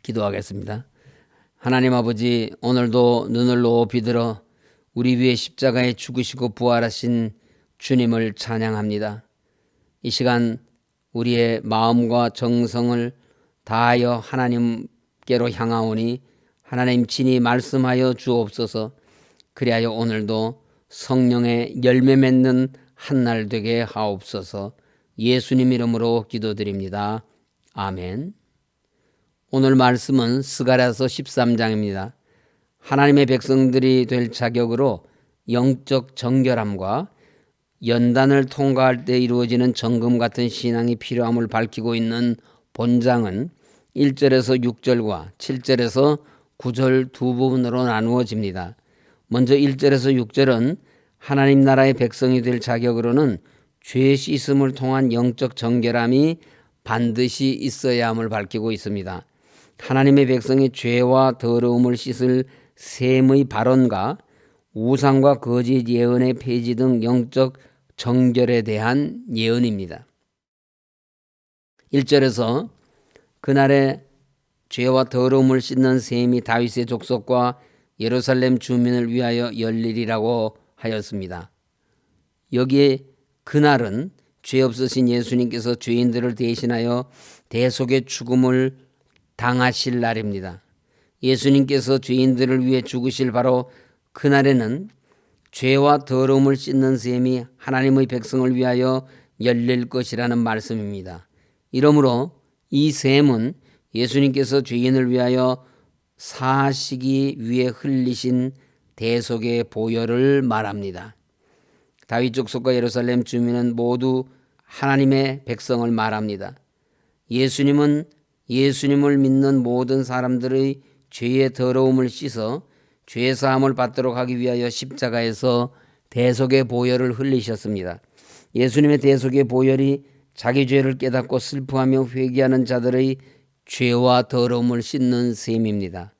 기도하겠습니다. 하나님 아버지, 오늘도 눈을 높이 들어 우리 위해 십자가에 죽으시고 부활하신 주님을 찬양합니다. 이 시간 우리의 마음과 정성을 다하여 하나님께로 향하오니 하나님 친히 말씀하여 주옵소서. 그리하여 오늘도 성령의 열매 맺는 한날 되게 하옵소서. 예수님 이름으로 기도드립니다. 아멘. 오늘 말씀은 스가랴서 13장입니다. 하나님의 백성들이 될 자격으로 영적 정결함과 연단을 통과할 때 이루어지는 정금 같은 신앙이 필요함을 밝히고 있는 본장은 1절에서 6절과 7절에서 9절 두 부분으로 나누어집니다. 먼저 1절에서 6절은 하나님 나라의 백성이 될 자격으로는 죄 씻음을 통한 영적 정결함이 반드시 있어야 함을 밝히고 있습니다. 하나님의 백성이 죄와 더러움을 씻을 셈의 발언과 우상과 거짓 예언의 폐지 등 영적 정결에 대한 예언입니다. 1절에서 그날에 죄와 더러움을 씻는 셈이 다윗의 족속과 예루살렘 주민을 위하여 열리리라고 하였습니다. 여기에 그날은 죄 없으신 예수님께서 죄인들을 대신하여 대속의 죽음을 당하실 날입니다. 예수님께서 죄인들을 위해 죽으실 바로 그날에는 죄와 더러움을 씻는 셈이 하나님의 백성을 위하여 열릴 것이라는 말씀입니다. 이러므로 이 셈은 예수님께서 죄인을 위하여 사하시기 위해 흘리신 대속의 보혈을 말합니다. 다윗 족속과 예루살렘 주민은 모두 하나님의 백성을 말합니다. 예수님은 예수님을 믿는 모든 사람들의 죄의 더러움을 씻어 죄 사함을 받도록 하기 위하여 십자가에서 대속의 보혈을 흘리셨습니다. 예수님의 대속의 보혈이 자기 죄를 깨닫고 슬퍼하며 회개하는 자들의 죄와 더러움을 씻는 셈입니다.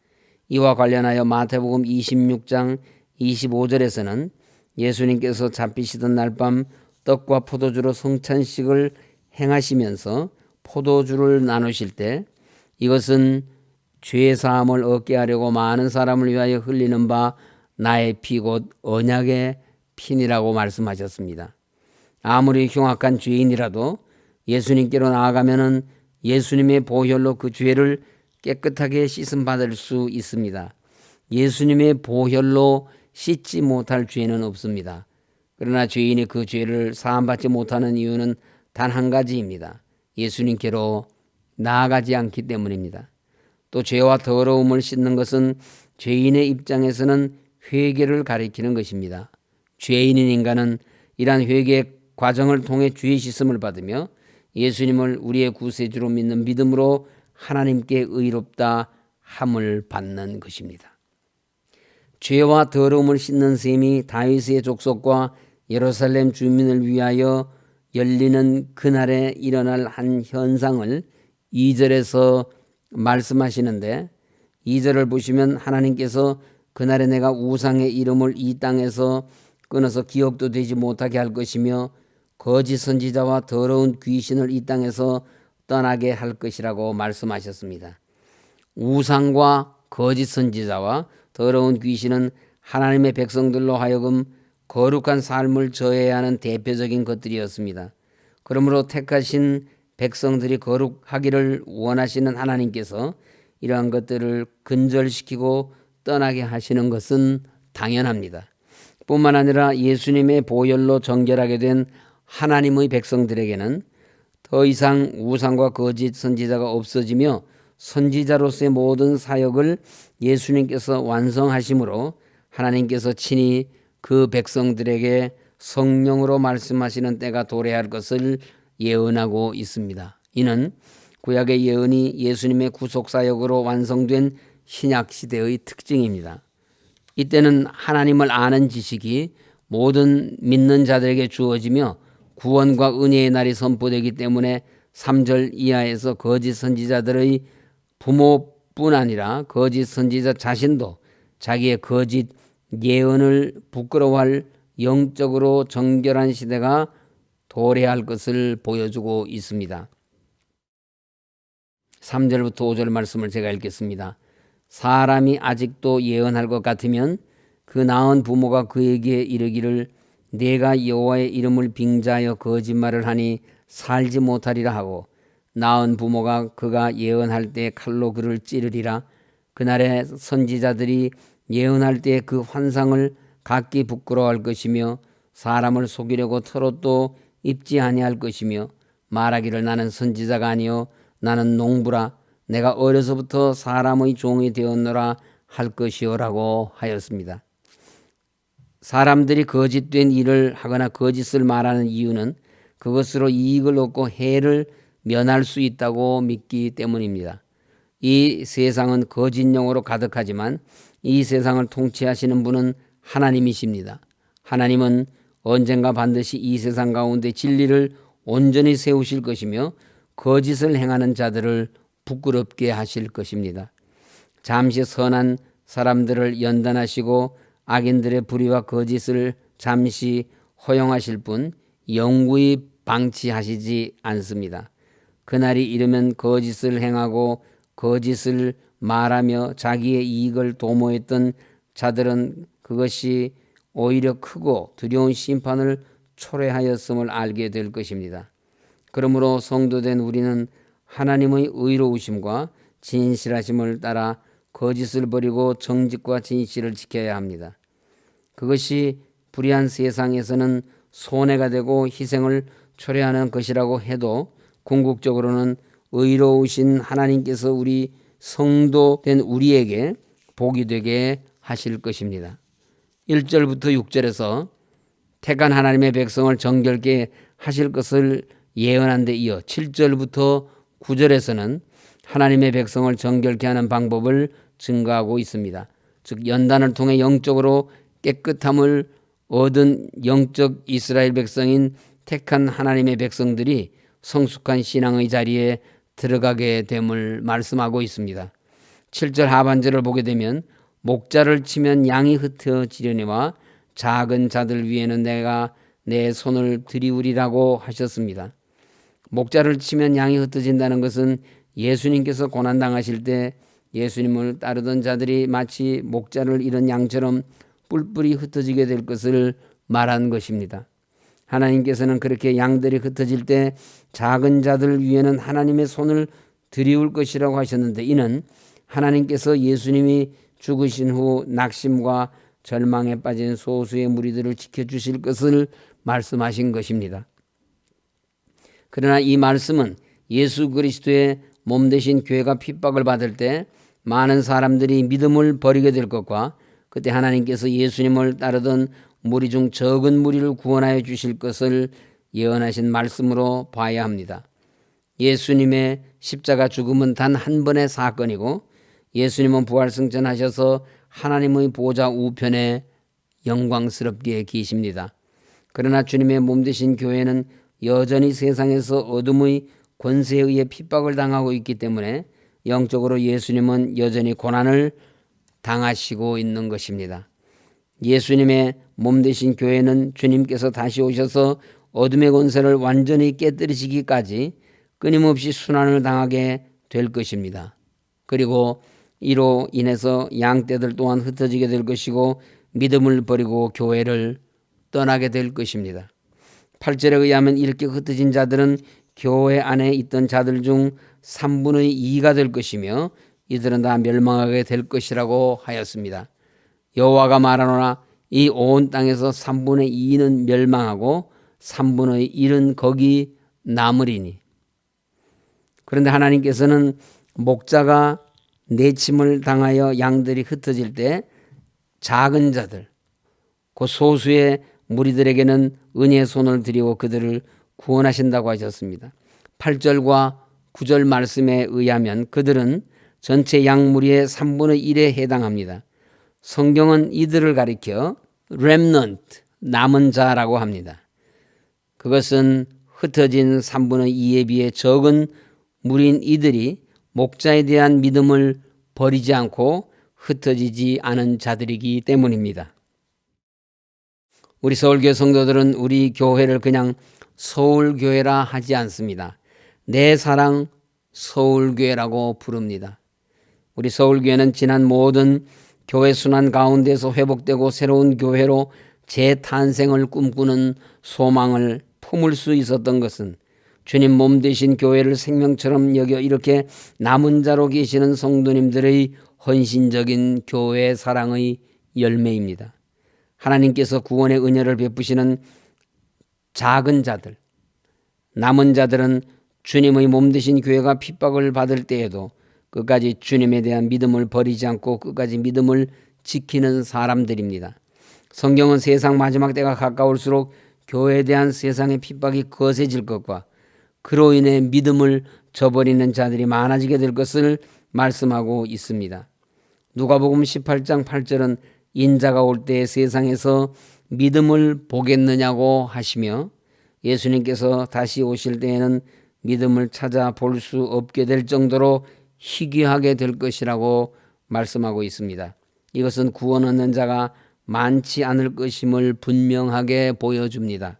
이와 관련하여 마태복음 26장 25절에서는 예수님께서 잡히시던 날 밤 떡과 포도주로 성찬식을 행하시면서 포도주를 나누실 때 이것은 죄 사함을 얻게 하려고 많은 사람을 위하여 흘리는 바 나의 피 곧 언약의 피니라고 말씀하셨습니다. 아무리 흉악한 죄인이라도 예수님께로 나아가면은 예수님의 보혈로 그 죄를 깨끗하게 씻음 받을 수 있습니다. 예수님의 보혈로 씻지 못할 죄는 없습니다. 그러나 죄인이 그 죄를 사함받지 못하는 이유는 단 한 가지입니다. 예수님께로 나아가지 않기 때문입니다. 또 죄와 더러움을 씻는 것은 죄인의 입장에서는 회개를 가리키는 것입니다. 죄인인 인간은 이러한 회개 과정을 통해 죄 씻음을 받으며 예수님을 우리의 구세주로 믿는 믿음으로 하나님께 의롭다 함을 받는 것입니다. 죄와 더러움을 씻는 셈이 다윗의 족속과 예루살렘 주민을 위하여 열리는 그날에 일어날 한 현상을 2절에서 말씀하시는데 2절을 보시면 하나님께서 그날에 내가 우상의 이름을 이 땅에서 끊어서 기억도 되지 못하게 할 것이며 거짓 선지자와 더러운 귀신을 이 땅에서 떠나게 할 것이라고 말씀하셨습니다. 우상과 거짓 선지자와 더러운 귀신은 하나님의 백성들로 하여금 거룩한 삶을 저해야 하는 대표적인 것들이었습니다. 그러므로 택하신 백성들이 거룩하기를 원하시는 하나님께서 이러한 것들을 근절시키고 떠나게 하시는 것은 당연합니다. 뿐만 아니라 예수님의 보혈로 정결하게 된 하나님의 백성들에게는 더 이상 우상과 거짓 선지자가 없어지며 선지자로서의 모든 사역을 예수님께서 완성하심으로 하나님께서 친히 그 백성들에게 성령으로 말씀하시는 때가 도래할 것을 예언하고 있습니다. 이는 구약의 예언이 예수님의 구속사역으로 완성된 신약시대의 특징입니다. 이때는 하나님을 아는 지식이 모든 믿는 자들에게 주어지며 구원과 은혜의 날이 선포되기 때문에 3절 이하에서 거짓 선지자들의 부모뿐 아니라 거짓 선지자 자신도 자기의 거짓 예언을 부끄러워할 영적으로 정결한 시대가 도래할 것을 보여주고 있습니다. 3절부터 5절 말씀을 제가 읽겠습니다. 사람이 아직도 예언할 것 같으면 그 낳은 부모가 그에게 이르기를 내가 여호와의 이름을 빙자하여 거짓말을 하니 살지 못하리라 하고 낳은 부모가 그가 예언할 때 칼로 그를 찌르리라. 그날에 선지자들이 예언할 때 그 환상을 각기 부끄러워할 것이며 사람을 속이려고 털옷도 입지 아니할 것이며 말하기를 나는 선지자가 아니요 나는 농부라 내가 어려서부터 사람의 종이 되었노라 할 것이요라고 하였습니다. 사람들이 거짓된 일을 하거나 거짓을 말하는 이유는 그것으로 이익을 얻고 해를 면할 수 있다고 믿기 때문입니다. 이 세상은 거짓 영으로 가득하지만 이 세상을 통치하시는 분은 하나님이십니다. 하나님은 언젠가 반드시 이 세상 가운데 진리를 온전히 세우실 것이며 거짓을 행하는 자들을 부끄럽게 하실 것입니다. 잠시 선한 사람들을 연단하시고 악인들의 불의와 거짓을 잠시 허용하실 뿐 영구히 방치하시지 않습니다. 그날이 이르면 거짓을 행하고 거짓을 말하며 자기의 이익을 도모했던 자들은 그것이 오히려 크고 두려운 심판을 초래하였음을 알게 될 것입니다. 그러므로 성도된 우리는 하나님의 의로우심과 진실하심을 따라 거짓을 버리고 정직과 진실을 지켜야 합니다. 그것이 불의한 세상에서는 손해가 되고 희생을 초래하는 것이라고 해도 궁극적으로는 의로우신 하나님께서 우리 성도된 우리에게 복이 되게 하실 것입니다. 1절부터 6절에서 택한 하나님의 백성을 정결케 하실 것을 예언한 데 이어 7절부터 9절에서는 하나님의 백성을 정결케 하는 방법을 증거하고 있습니다. 즉 연단을 통해 영적으로 깨끗함을 얻은 영적 이스라엘 백성인 택한 하나님의 백성들이 성숙한 신앙의 자리에 들어가게 됨을 말씀하고 있습니다. 7절 하반절을 보게 되면 목자를 치면 양이 흩어지려니와 작은 자들 위에는 내가 내 손을 들이우리라고 하셨습니다. 목자를 치면 양이 흩어진다는 것은 예수님께서 고난당하실 때 예수님을 따르던 자들이 마치 목자를 잃은 양처럼 뿔뿔이 흩어지게 될 것을 말한 것입니다. 하나님께서는 그렇게 양들이 흩어질 때 작은 자들 위에는 하나님의 손을 들이울 것이라고 하셨는데 이는 하나님께서 예수님이 죽으신 후 낙심과 절망에 빠진 소수의 무리들을 지켜주실 것을 말씀하신 것입니다. 그러나 이 말씀은 예수 그리스도의 몸 되신 교회가 핍박을 받을 때 많은 사람들이 믿음을 버리게 될 것과 그때 하나님께서 예수님을 따르던 무리 중 적은 무리를 구원하여 주실 것을 예언하신 말씀으로 봐야 합니다. 예수님의 십자가 죽음은 단 한 번의 사건이고 예수님은 부활승천하셔서 하나님의 보좌 우편에 영광스럽게 계십니다. 그러나 주님의 몸 되신 교회는 여전히 세상에서 어둠의 권세에 의해 핍박을 당하고 있기 때문에 영적으로 예수님은 여전히 고난을 당하시고 있는 것입니다. 예수님의 몸 되신 교회는 주님께서 다시 오셔서 어둠의 권세를 완전히 깨뜨리시기까지 끊임없이 순환을 당하게 될 것입니다. 그리고 이로 인해서 양떼들 또한 흩어지게 될 것이고 믿음을 버리고 교회를 떠나게 될 것입니다. 8절에 의하면 이렇게 흩어진 자들은 교회 안에 있던 자들 중 3분의 2가 될 것이며 이들은 다 멸망하게 될 것이라고 하였습니다. 여호와가 말하노라 이 온 땅에서 3분의 2는 멸망하고 3분의 1은 거기 남으리니. 그런데 하나님께서는 목자가 내침을 당하여 양들이 흩어질 때 작은 자들, 그 소수의 무리들에게는 은혜의 손을 들이고 그들을 구원하신다고 하셨습니다. 8절과 9절 말씀에 의하면 그들은 전체 양무리의 3분의 1에 해당합니다. 성경은 이들을 가리켜 remnant, 남은 자라고 합니다. 그것은 흩어진 3분의 2에 비해 적은 무리인 이들이 목자에 대한 믿음을 버리지 않고 흩어지지 않은 자들이기 때문입니다. 우리 서울교회 성도들은 우리 교회를 그냥 서울교회라 하지 않습니다. 내 사랑 서울교회라고 부릅니다. 우리 서울교회는 지난 모든 교회 순환 가운데서 회복되고 새로운 교회로 재탄생을 꿈꾸는 소망을 품을 수 있었던 것은 주님 몸 되신 교회를 생명처럼 여겨 이렇게 남은 자로 계시는 성도님들의 헌신적인 교회 사랑의 열매입니다. 하나님께서 구원의 은혜를 베푸시는 작은 자들, 남은 자들은 주님의 몸 되신 교회가 핍박을 받을 때에도 끝까지 주님에 대한 믿음을 버리지 않고 끝까지 믿음을 지키는 사람들입니다. 성경은 세상 마지막 때가 가까울수록 교회에 대한 세상의 핍박이 거세질 것과 그로 인해 믿음을 저버리는 자들이 많아지게 될 것을 말씀하고 있습니다. 누가복음 18장 8절은 인자가 올 때 세상에서 믿음을 보겠느냐고 하시며 예수님께서 다시 오실 때에는 믿음을 찾아볼 수 없게 될 정도로 희귀하게 될 것이라고 말씀하고 있습니다. 이것은 구원 얻는 자가 많지 않을 것임을 분명하게 보여줍니다.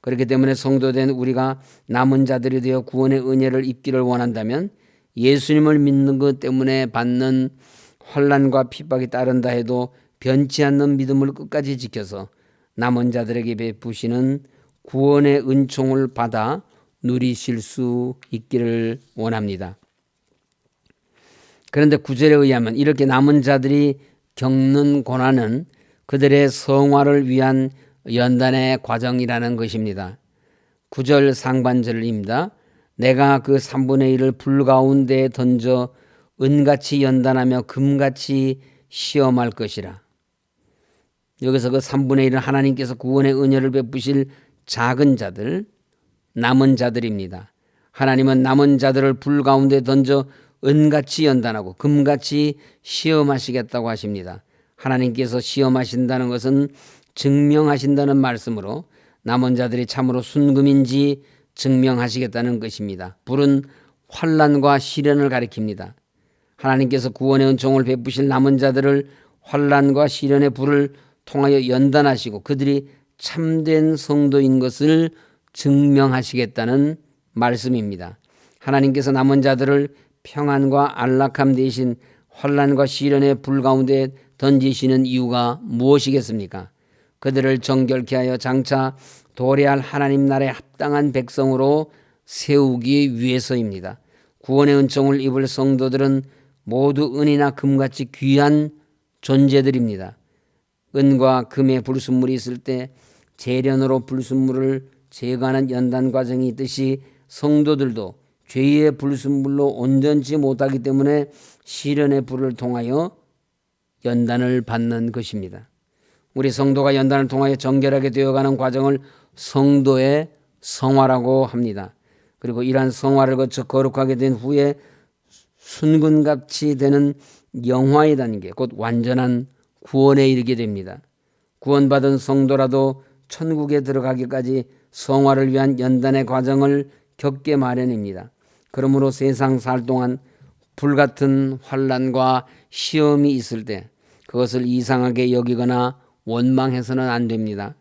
그렇기 때문에 성도된 우리가 남은 자들이 되어 구원의 은혜를 입기를 원한다면 예수님을 믿는 것 때문에 받는 환난과 핍박이 따른다 해도 변치 않는 믿음을 끝까지 지켜서 남은 자들에게 베푸시는 구원의 은총을 받아 누리실 수 있기를 원합니다. 그런데 9절에 의하면 이렇게 남은 자들이 겪는 고난은 그들의 성화를 위한 연단의 과정이라는 것입니다. 9절 상반절입니다. 내가 그 3분의 1을 불 가운데 던져 은같이 연단하며 금같이 시험할 것이라. 여기서 그 3분의 1은 하나님께서 구원의 은혜를 베푸실 작은 자들, 남은 자들입니다. 하나님은 남은 자들을 불 가운데 던져 은같이 연단하고 금같이 시험하시겠다고 하십니다. 하나님께서 시험하신다는 것은 증명하신다는 말씀으로 남은 자들이 참으로 순금인지 증명하시겠다는 것입니다. 불은 환난과 시련을 가리킵니다. 하나님께서 구원의 은총을 베푸실 남은 자들을 환난과 시련의 불을 통하여 연단하시고 그들이 참된 성도인 것을 증명하시겠다는 말씀입니다. 하나님께서 남은 자들을 평안과 안락함 대신 환난과 시련의 불 가운데 던지시는 이유가 무엇이겠습니까? 그들을 정결케 하여 장차 도래할 하나님 나라에 합당한 백성으로 세우기 위해서입니다. 구원의 은총을 입을 성도들은 모두 은이나 금같이 귀한 존재들입니다. 은과 금의 불순물이 있을 때 재련으로 불순물을 제거하는 연단 과정이 있듯이 성도들도 죄의 불순물로 온전치 못하기 때문에 시련의 불을 통하여 연단을 받는 것입니다. 우리 성도가 연단을 통하여 정결하게 되어가는 과정을 성도의 성화라고 합니다. 그리고 이러한 성화를 거쳐 거룩하게 된 후에 순금같이 되는 영화의 단계, 곧 완전한 구원에 이르게 됩니다. 구원받은 성도라도 천국에 들어가기까지 성화를 위한 연단의 과정을 겪게 마련입니다. 그러므로 세상 살 동안 불같은 환난과 시험이 있을 때 그것을 이상하게 여기거나 원망해서는 안 됩니다.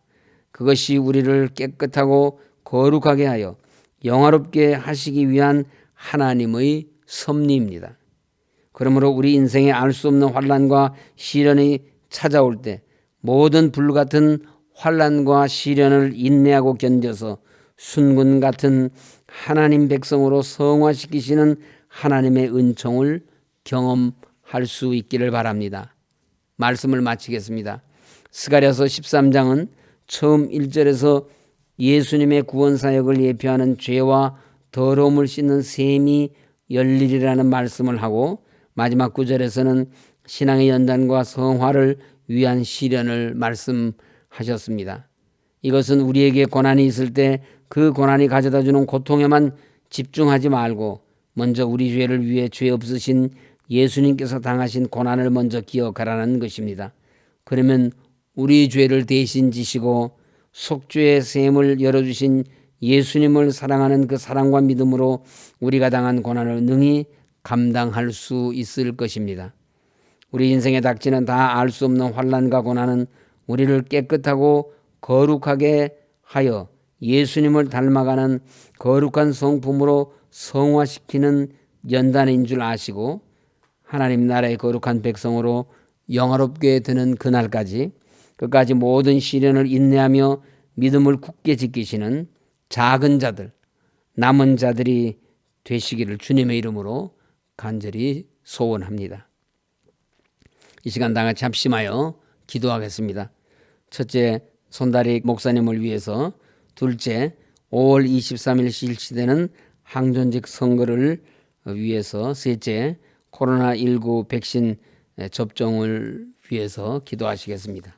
그것이 우리를 깨끗하고 거룩하게 하여 영화롭게 하시기 위한 하나님의 섭리입니다. 그러므로 우리 인생에 알 수 없는 환난과 시련이 찾아올 때 모든 불같은 환난과 시련을 인내하고 견뎌서 순금 같은 하나님 백성으로 성화시키시는 하나님의 은총을 경험할 수 있기를 바랍니다. 말씀을 마치겠습니다. 스가랴서 13장은 처음 1절에서 예수님의 구원 사역을 예표하는 죄와 더러움을 씻는 셈이 열리리라는 말씀을 하고 마지막 9절에서는 신앙의 연단과 성화를 위한 시련을 말씀하셨습니다. 이것은 우리에게 고난이 있을 때 그 고난이 가져다주는 고통에만 집중하지 말고 먼저 우리 죄를 위해 죄 없으신 예수님께서 당하신 고난을 먼저 기억하라는 것입니다. 그러면 우리 죄를 대신 지시고 속죄의 셈을 열어주신 예수님을 사랑하는 그 사랑과 믿음으로 우리가 당한 고난을 능히 감당할 수 있을 것입니다. 우리 인생에 닥치는 다 알 수 없는 환난과 고난은 우리를 깨끗하고 거룩하게 하여 예수님을 닮아가는 거룩한 성품으로 성화시키는 연단인 줄 아시고 하나님 나라의 거룩한 백성으로 영화롭게 되는 그날까지 끝까지 모든 시련을 인내하며 믿음을 굳게 지키시는 작은 자들, 남은 자들이 되시기를 주님의 이름으로 간절히 소원합니다. 이 시간 다 같이 합심하여 기도하겠습니다. 첫째, 손다리 목사님을 위해서, 둘째, 5월 23일 실시되는 항존직 선거를 위해서, 셋째, 코로나19 백신 접종을 위해서 기도하시겠습니다.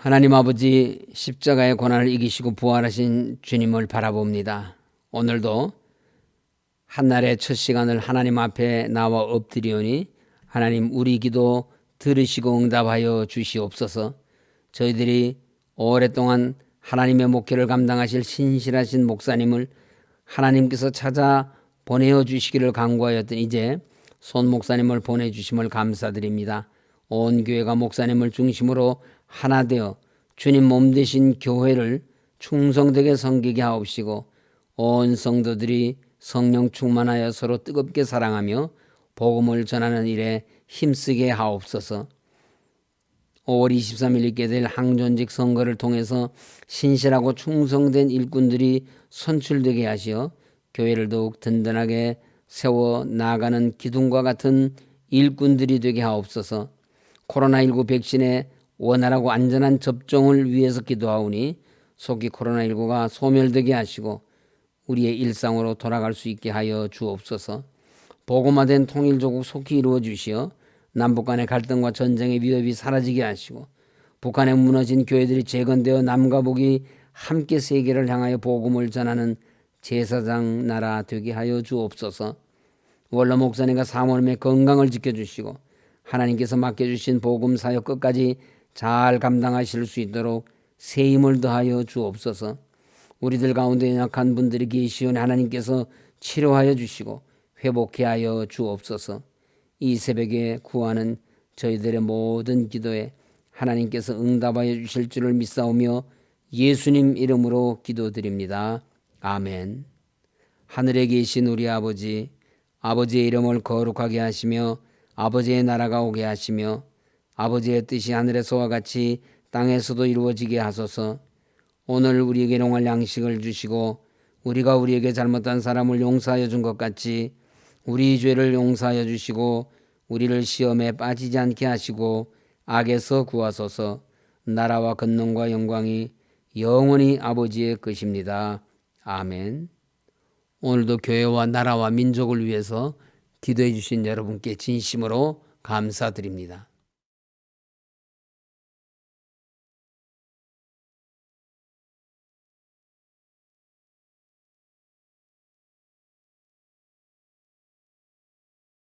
하나님 아버지, 십자가의 고난을 이기시고 부활하신 주님을 바라봅니다. 오늘도 한날의 첫 시간을 하나님 앞에 나와 엎드리오니 하나님 우리 기도 들으시고 응답하여 주시옵소서. 저희들이 오랫동안 하나님의 목회를 감당하실 신실하신 목사님을 하나님께서 찾아 보내어 주시기를 간구하였던 이제 손 목사님을 보내주심을 감사드립니다. 온 교회가 목사님을 중심으로 하나 되어 주님 몸 되신 교회를 충성되게 섬기게 하옵시고 온 성도들이 성령 충만하여 서로 뜨겁게 사랑하며 복음을 전하는 일에 힘쓰게 하옵소서. 5월 23일 있게 될 항존직 선거를 통해서 신실하고 충성된 일꾼들이 선출되게 하시어 교회를 더욱 든든하게 세워 나아가는 기둥과 같은 일꾼들이 되게 하옵소서. 코로나19 백신의 원활하고 안전한 접종을 위해서 기도하오니 속히 코로나19가 소멸되게 하시고 우리의 일상으로 돌아갈 수 있게 하여 주옵소서. 복음화된 통일조국 속히 이루어 주시어 남북 간의 갈등과 전쟁의 위협이 사라지게 하시고 북한에 무너진 교회들이 재건되어 남과 북이 함께 세계를 향하여 복음을 전하는 제사장 나라 되게 하여 주옵소서. 원로 목사님과 사모님의 건강을 지켜주시고 하나님께서 맡겨주신 복음 사역 끝까지 잘 감당하실 수 있도록 새 힘을 더하여 주옵소서. 우리들 가운데 연약한 분들이 계시오니 하나님께서 치료하여 주시고 회복해 하여 주옵소서. 이 새벽에 구하는 저희들의 모든 기도에 하나님께서 응답하여 주실 줄을 믿사오며 예수님 이름으로 기도드립니다. 아멘. 하늘에 계신 우리 아버지, 아버지의 이름을 거룩하게 하시며 아버지의 나라가 오게 하시며 아버지의 뜻이 하늘에서와 같이 땅에서도 이루어지게 하소서. 오늘 우리에게 일용할 양식을 주시고 우리가 우리에게 잘못한 사람을 용서하여 준 것 같이 우리 죄를 용서하여 주시고 우리를 시험에 빠지지 않게 하시고 악에서 구하소서. 나라와 권능과 영광이 영원히 아버지의 것입니다. 아멘. 오늘도 교회와 나라와 민족을 위해서 기도해 주신 여러분께 진심으로 감사드립니다.